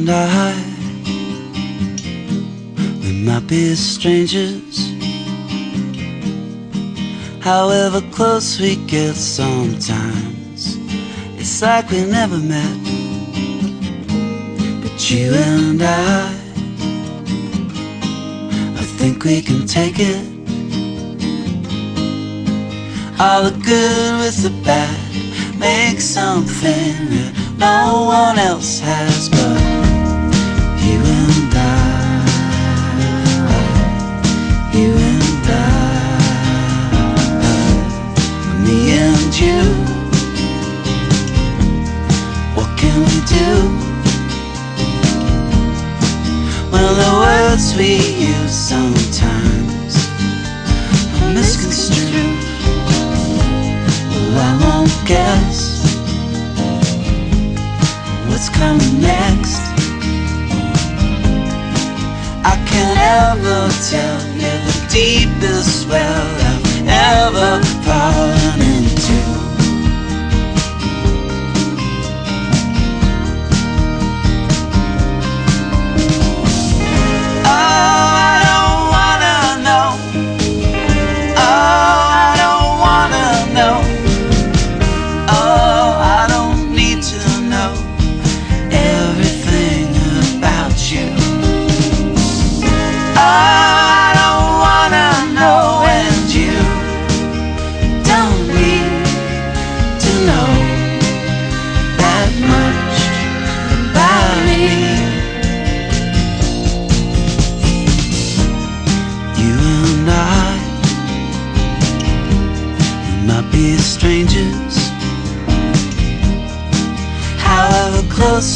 and I, we might be strangers. However close we get sometimes, it's like we never met. But you and I think we can take it. All the good with the bad, make something that no one else has but you and I. You and I, me and you. What can we do? Well, the words we use sometimes are misconstrued. Well, I won't guess what's coming next. I can't ever tell you the deepest well I've ever fallen into.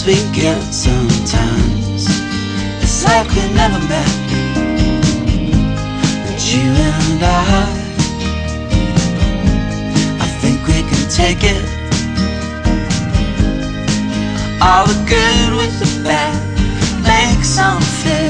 We get sometimes, it's like we never met. But you and I think we can take it. All the good with the bad, make something